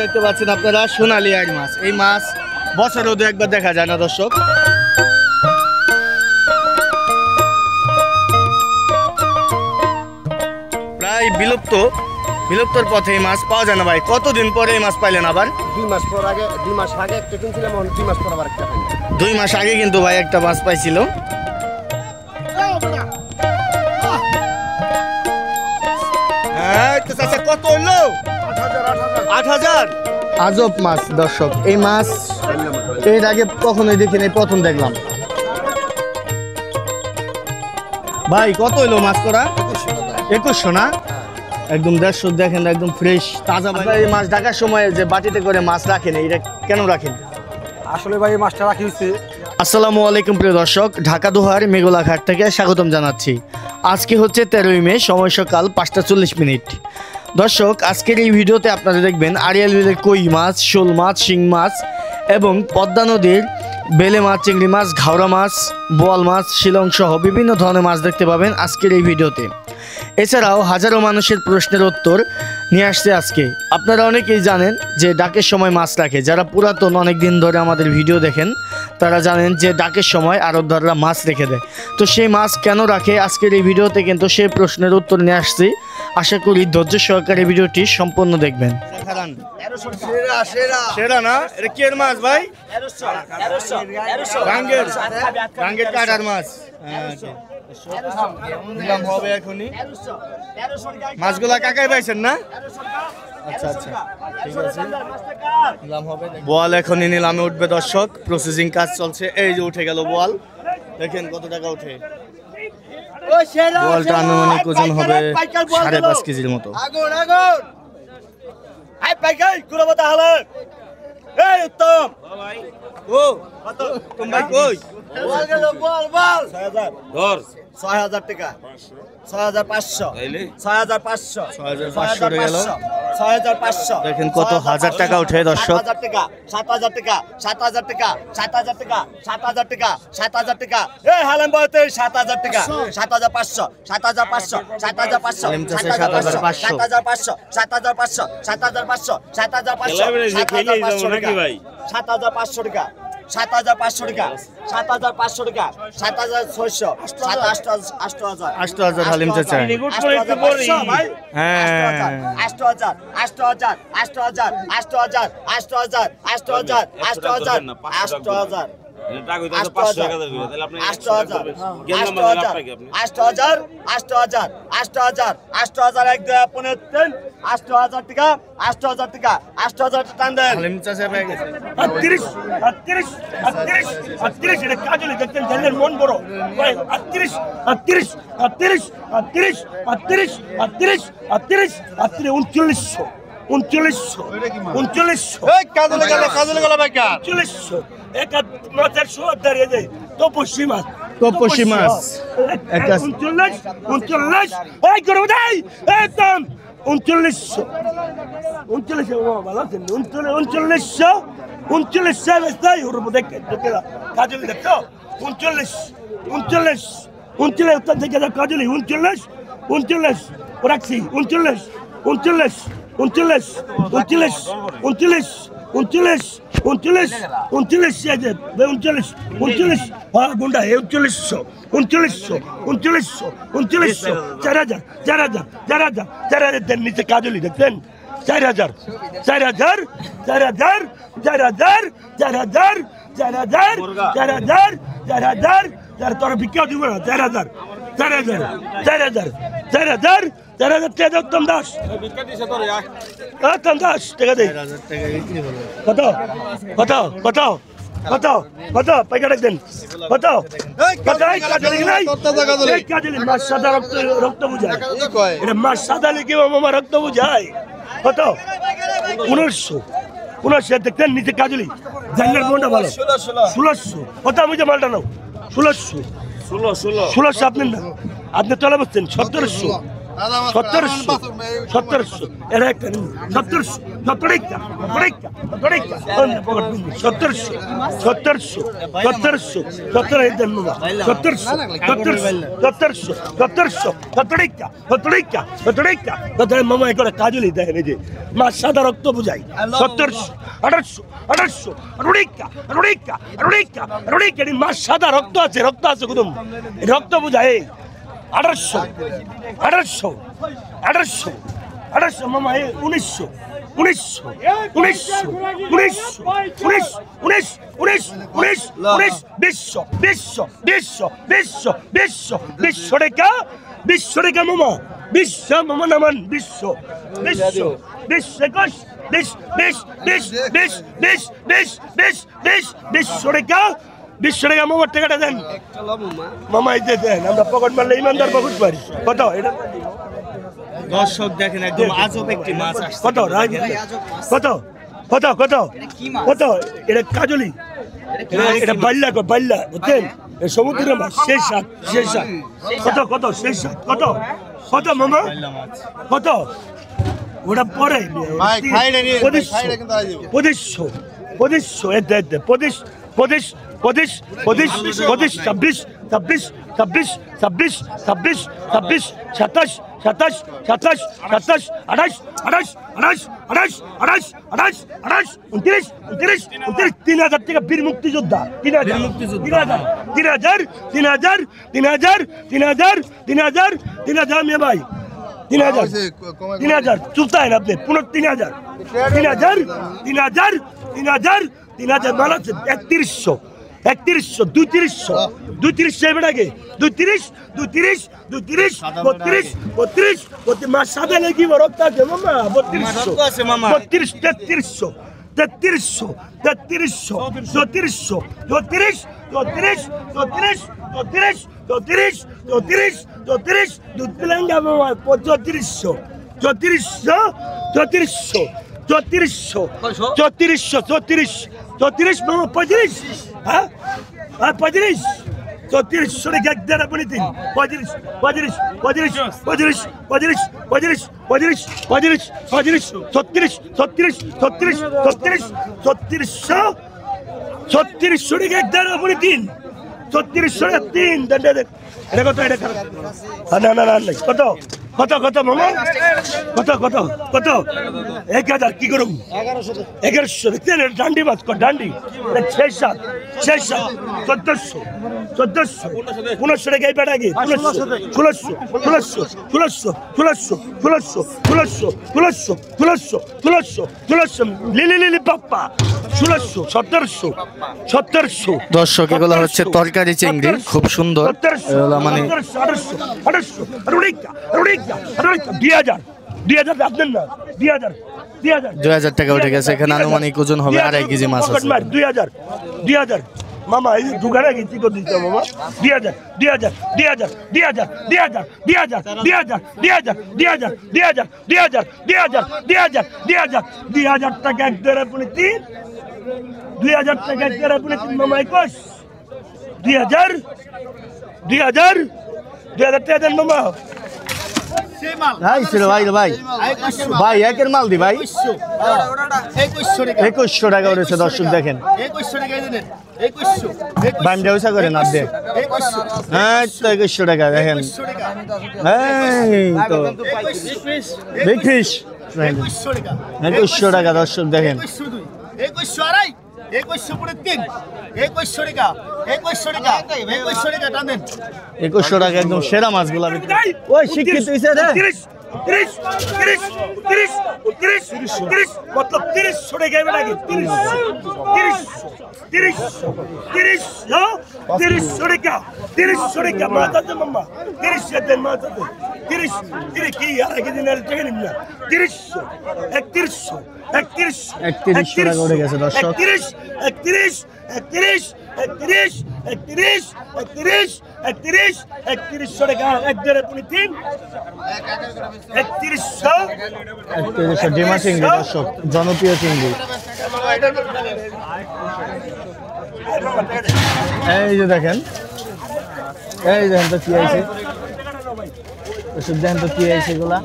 দেখতে পাচ্ছেন আপনারা সোনালী আইড় মাছ। এই মাছ বছরেও দু একবার দেখা যায় না দর্শক। প্রায় বিলুপ্তর পথে এই মাছ পাওয়া যায় না ভাই। কতদিন পরে এই মাছ পাইলেন আবার? 2 মাস পর আগে 2 মাস আগে একটা কিনছিলাম, 2 মাস পর আবার একটা পাইলাম। 2 মাস আগে কিন্তু ভাই একটা মাছ পাইছিল। কত হলো? 8,000। আজব মাছ দর্শক। এই মাছ এর আগে কখনোই দেখিনি, প্রথম দেখলাম। ভাই কত হইলো মাছ করা? 2100 না? একদম 150 দেখেন, একদম ফ্রেশ তাজা। ভাই এই মাছ ঢাকার সময় যে বাটিতে করে মাছ রাখেন, এটা কেন রাখেন? আসলে ভাই এই মাছটা রাখি হইছে। আসসালামু আলাইকুম প্রিয় দর্শক, ঢাকা দোহার মেঘলাঘাট থেকে স্বাগতম জানাচ্ছি। আজকে হচ্ছে 13ই মে, সময় সকাল 5:40। দর্শক আজকের এই ভিডিওতে আপনারা দেখবেন আড়িয়াল বিলের কই মাছ, শোল মাছ, শিং মাছ এবং পদ্মা নদীর বেলে মাছ, চিংড়ি মাছ, ঘাওড়া মাছ, বোয়াল মাছ, শিলং সহ বিভিন্ন ধরনের মাছ দেখতে পাবেন আজকের এই ভিডিওতে। এছাড়াও হাজারো মানুষের প্রশ্নের উত্তর নিয়ে আসছে আজকে। আপনারা অনেকেই জানেন যে ডাকের সময় মাছ রাখে। যারা পুরাতন অনেক দিন ধরে আমাদের ভিডিও দেখেন তারা জানেন যে ডাকের সময় আড়তদাররা মাছ রেখে দেয়। তো সেই মাছ কেন রাখে, আজকের এই ভিডিওতে কিন্তু সেই প্রশ্নের উত্তর নিয়ে আসছি। আশা করি ধৈর্য সহকারে ভিডিওটি সম্পূর্ণ দেখবেন। সেরা না, এটা কি এর মাছ ভাই? গাঙ্গের কাটার মাছ। হবে এখনই মাছগুলা কাকাই পাইছেন না? আচ্ছা আচ্ছা, ঠিক আছে। বোয়াল এখনই নিলামে উঠবে দর্শক, প্রসেসিং কাজ চলছে। এই যে উঠে গেল বোয়াল, দেখেন কত টাকা উঠে। বোয়ালটা আনুমানিক ওজন হবে 5.5 কেজির মতো। টাকা 6,500 6,500 6,500 দেখেন কত হাজার টাকা উঠে দর্শক। 7,000 টাকা 7,000 টাকা 7,000 টাকা 7,000 টাকা 7,000 টাকা 7,000 টাকা 7,500 7,500 7,500 7,500 7,500 7,500 7,500 7,500 টাকা 7,500 টাকা 7,500 টাকা 7,600 8,000 হালিম চাচা। 8,000 টান দেন হালিম চাচা পেয়ে গেছে। 38 এটা কাজলে দেখতেন জেলের মন বড় ভাই। 38 3900 এই কাজলে গেল ভাই কা 3900 এক মাছের সোয়াদ দাঁড়িয়ে যায়। তপস্বী মাছ একটা 39 এই করব দেই একদম 3900 ভালো আছে 3900 তাই ওর মধ্যে কাজলি দেখো 39 উত্তর থেকে কাজলি 39 রাখছি 39 গুন্ডা 3900 4,000 দেন নিচে কাজলি দেখতেন 4,000 তোর বিক্রি দিব না। 4,000 উত্তম দাস টাকা দেয়। কত পাইকার দেন কত মাছ সাদা রক্ত বুঝায়। এটা মাছ সাদা লিখে আমার রক্ত বুঝায়। কত 1900 দেখতেন নিচে কাজলি জানলার মনটা ভালো 1600 কত বুঝে মালটা নাও 1600 আপনি তলা বসছেন 1700 এরা একটা 1700 সত্তরিকা সত্তরিকা সত্তরিকা 1700 1700 1700 1700 মামা 1700 1700 1700 সত্তরিকা সত্তরিকা সত্তরিকা সত্তরিকা মামা এগুলো কাজলি দেখেন এই যে মা সাদা রক্ত বুঝাই 1700 1800 1800 রুড়িকা রুড়িকা রুড়িকা রুড়িকা মা সাদা রক্ত আছে কুদুম রক্ত বুঝাই 1800 1800 1800 1800 মামা 1900 1900 1900 1900 1900 রেখা মামা বিশ্ব মামা নামান বিশ্ব বিশ্ব বিশ্ব একুশ বিশ্ব রেখা মামার টাকাটা দেন মামা এই যে দেন আমরা পকেট মারলে ইমানদার পকেট পারি কত এটা দর্শক দেখেন একদম আজব একটি মাছ আসছে। কত কত কত কত কত এটা কাজলি এটা বাল্লা বাল্লা বুঝছেন সমুদ্রের মাছ শেষ কত কত শেষ কত কত মামা কত ওটা পরে পঁচিশশো পঁচিশশো পঁচিশ পঁচিশ পঁচিশ পঁচিশ পঁচিশ ছাব্বিশ ছাব্বিশ ছাব্বিশ ছাব্বিশ ছাব্বিশ ছাব্বিশ সাতাশ সাতাশ সাতাশ সাতাশ আঠাশ আঠাশ আঠাশ আঠাশ আঠাশ আঠাশ আঠাশ 29 29 29 3000 টাকা বীর মুক্তিযোদ্ধা 3000 3000 মেয়ে ভাই 3000 চলতে হয় না আপনি 3000 মাল আছে 3100 3200 এবার আগে 32 মাস সাদা লেগে রক্ত আছে মামা 3200 3300 দুধ পিলাঙ্গা মামা 3400 মামা 35 হ্যাঁ 35 3400 টাকা এক দেড় আপনি দিন 35 3600 টাকা এক দেড় আপনি দিন 3600 তিন এটা কত এটা না কত কত কত মামা কত কত কত 1000 কি করুম 1100 দেখছেন ডান্ডি মাছ ডান্ডি 6-7 1400 1500 টাকা এই বেটা গিয়ে 1600 লিলি বাপ্পা 1700 দর্শক এগুলো হচ্ছে তরকারি চিংড়ি খুব সুন্দর এগুলো মানে 2000 টাকা উঠে গেছে এখানে আনুমানিক ওজন হবে 2.5 কেজি মাছ আছে 2000 মামা এই দুগাড়া গিয়ে করে দিতে মামা 2000 টাকা এক দেড় আপনি 2000 টাকা এক দেড় আপনি মামা 21 2000 টাকা দেন মামা ভাই ছিল ভাই একের মাল দি ভাই 2100 টাকা উঠেছে দর্শক দেখেন 2100 বাম দেওয়া করেন আপনি হ্যাঁ তো 2100 টাকা দেখেন এই তো বিগ ফিশ 2100 টাকা দর্শক দেখেন 2100 পরে 3 2100 টাকা 2100 টাকা টানেন 2100 টাকা একদম সেরা মাছগুলো ওই শিক্ষিত হইছে রে 30 मतलब 30 টাকা এবার আগে 30 টাকা মাথাতে মাম্মা 30 দেন মাথাতে 30 কি আর আগে দিন আর টাকা নিন না 3100 টাকা উঠে গেছে দর্শক 31 টাকা এক দেড় পুনি 3 3100 ডিমা চিংড়ি দর্শক জনপ্রিয় চিংড়ি এই যে দেখেন তো কি আছে ওষুধ দেন তো কি হয়েছে এগুলা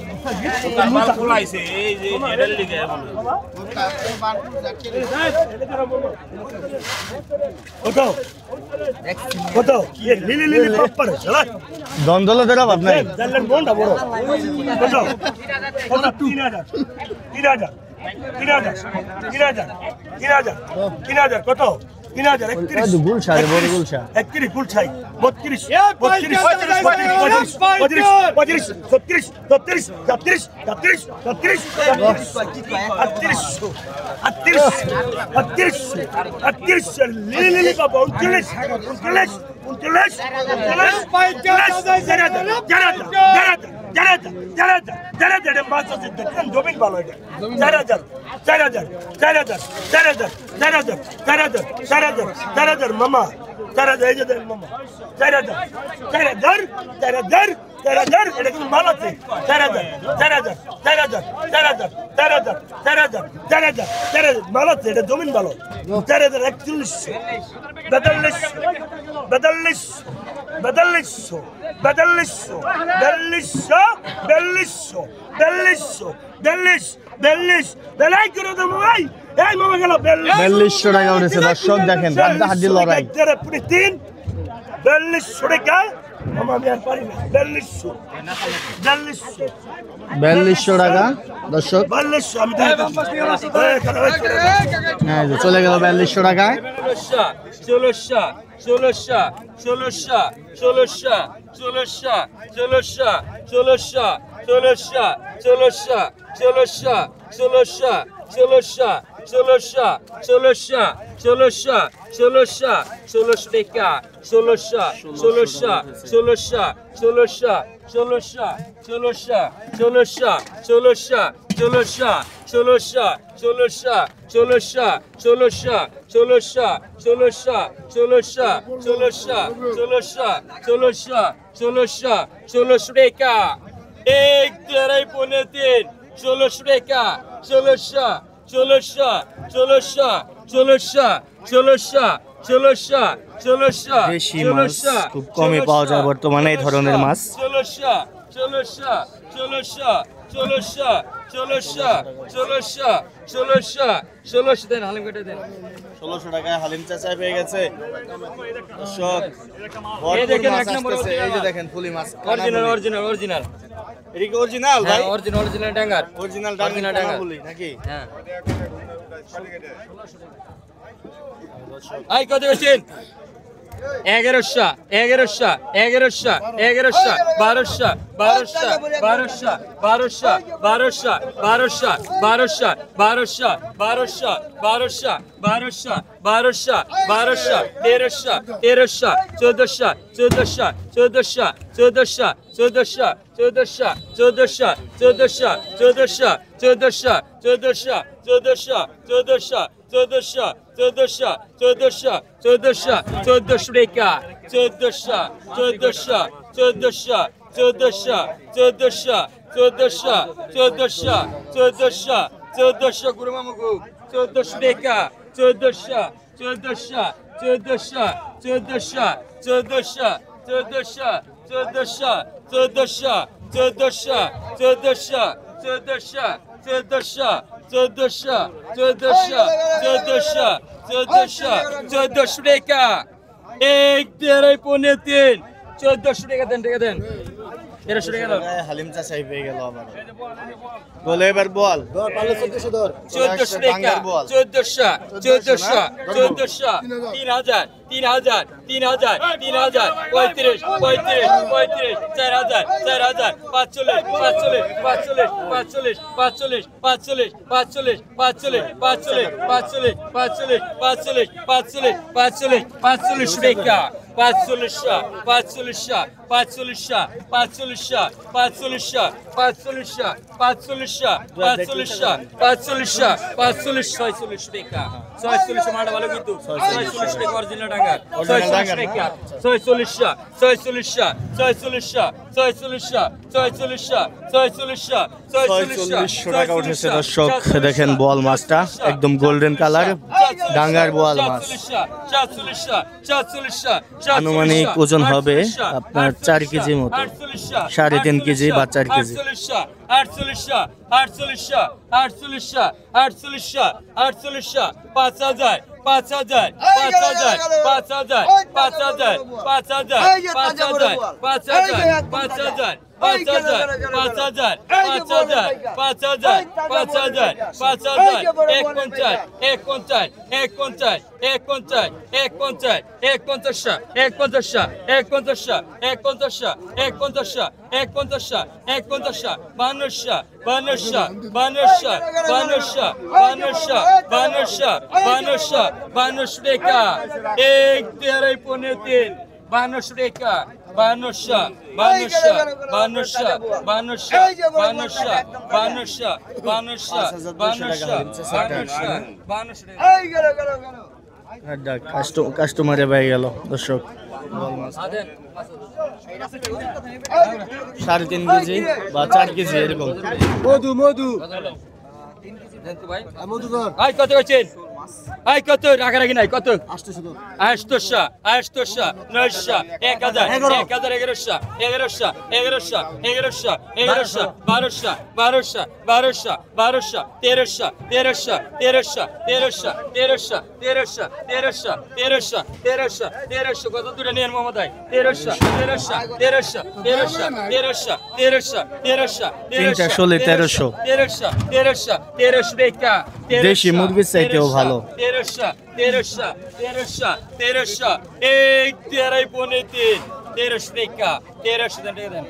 কত কত লিলি লিলি প্রপার চলা দ্বন্দ্ব ধরে অভাব নাই জানলেন মনটা বড় কত কত 3000 3000 3000 কত 3000 31 গুলশা রে বড় গুলশা 31 গুলশাই 32 32 35 36 37 38 লিলি লিলি বাবা 39 মামা 4000 মামা 4000 এটা কিন্তু মাল আছে 4000 মাল আছে এটা জমিন ভালো 41 4200 টাকা উঠেছে দর্শক দেখেন হাড্ডি লড়াই 4200 টাকা মামা আমি আর পারি না 4200 টাকা দর্শক 4200 আমি হ্যাঁ চলে গেল 4200 টাকায় 1600 দেশি মাছ খুব কমই পাওয়া যায় বর্তমানে এই ধরনের মাছ 1600 টাকায় হালিম চাচা পেয়ে গেছে দর্শক ভরপুর মাছ আসতেছে এই যে দেখেন ফুলি মাছ অরিজিনাল এটা কি অরিজিনাল ভাই অরিজিনাল ডাঙ্গার অরিজিনাল ডাঙ্গা ফুলি নাকি হ্যাঁ আই কত বেছেন 1100 টাকা 1400 টাকা দেন 1300 টাকা দাও হালিম চাচাই পেয়ে গেল আবার বলে এবার বল 1400 টাকা 1400 3000 4000 45 4000 টাকা উঠেছে দর্শক দেখেন বোয়াল মাছটা একদম গোল্ডেন কালার ডাঙ্গার বোয়াল মাছ আনুমানিক ওজন হবে আপনার 4 কেজি মতো 3.5 কেজি বা 4 কেজি কাস্টমারে পাই গেল দর্শক 3.5 কেজি বা 4 কেজি এরকম মধু মধু কত হচ্ছেন কত রাগারাগি নাই কত 800 900 1000 1100 1100 1100 1100 1100 1200 1200 1200 1200 1300 1300 1300 1300 1300 1300 1300 1300 1300 কত দূরে নেন মোহাম্মদ ভাই 1300 1300 1300 1300 1300 1300 1300 1300 টাকা দেশি মুরগির চাইতেও ভালো 1300 এই 13.3 টাকা 1300 টাকা দেন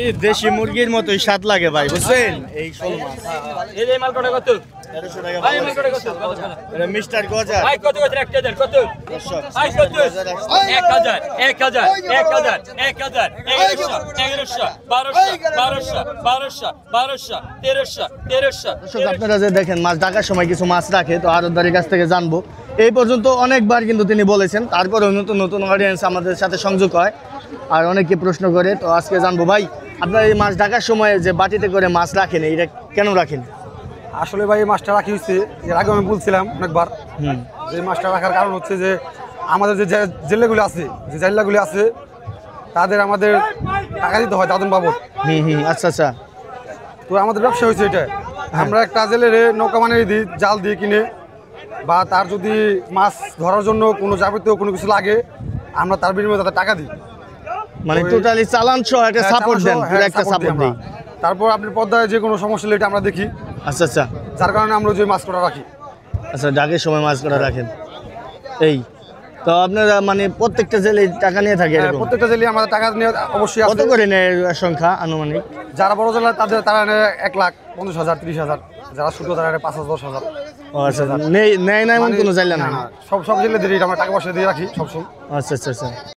এই দেশি মুরগির মতোই স্বাদ লাগে ভাই বুঝছেন এই শোল মাছ এই যে মাল কত 1300 টাকা ভাই মাল কত এটা মিস্টার গজা ভাই কত একটা দেন কত ভাই কত 1000 1100 1100 1100 1200 1300 দর্শক আপনারা যে দেখেন মাছ ঢাকার সময় কিছু মাছ রাখে তো আড়তদারের কাছ থেকে জানবো এই পর্যন্ত অনেকবার কিন্তু তিনি বলেছেন তারপরেও নতুন নতুন অডিয়েন্স আমাদের সাথে সংযোগ হয় আর অনেকে প্রশ্ন করে তো আজকে জানবো ভাই আপনার এই মাছ ঢাকার সময় যে বাটিতে করে মাছ রাখেন এটা কেন রাখেন আসলে ভাই এই মাছটা রাখি হচ্ছে এর আগে আমি বলছিলাম অনেকবার যে মাছটা রাখার কারণ হচ্ছে যে আমাদের যে জেলেগুলো আছে যে জেলাগুলি আছে তাদের আমাদের টাকা দিতে হয় তাদের বাবদ আচ্ছা আচ্ছা তো আমাদের ব্যবসা হয়েছে এটা আমরা একটা জেলের নৌকা বানিয়ে দিই জাল দিয়ে কিনে বা তার যদি মাছ ধরার জন্য কোনো যাবতীয় কোনো কিছু লাগে আমরা তার বিনিময়ে তাদের টাকা দিই মানে টোটালি চালান সহ একটা সাপোর্ট দেন পুরো একটা সাপোর্ট দেই তারপর আপনি পদ্মায় যে কোনো সমস্যা হলে এটা আমরা দেখি আচ্ছা আচ্ছা যার কারণে আমরা যে মাছ করা রাখি আচ্ছা ঢাকের সময় মাছ করা রাখেন এই তো আপনারা মানে প্রত্যেকটা জেলে টাকা নিয়ে থাকে এরকম প্রত্যেকটা জেলে আমাদের টাকা নিয়ে অবশ্যই কত আছে করে নেয় সংখ্যা আনুমানিক যারা বড় জেলা তারা নেয় 1,50,000 30,000 যারা ছোট তারা নেয় 5,000 10,000 ও আচ্ছা নেই নেই না এমন কোনো জায়গা না সব জেলে দিয়ে আমরা টাকা পয়সা দিয়ে রাখি সবসময় আচ্ছা আচ্ছা আচ্ছা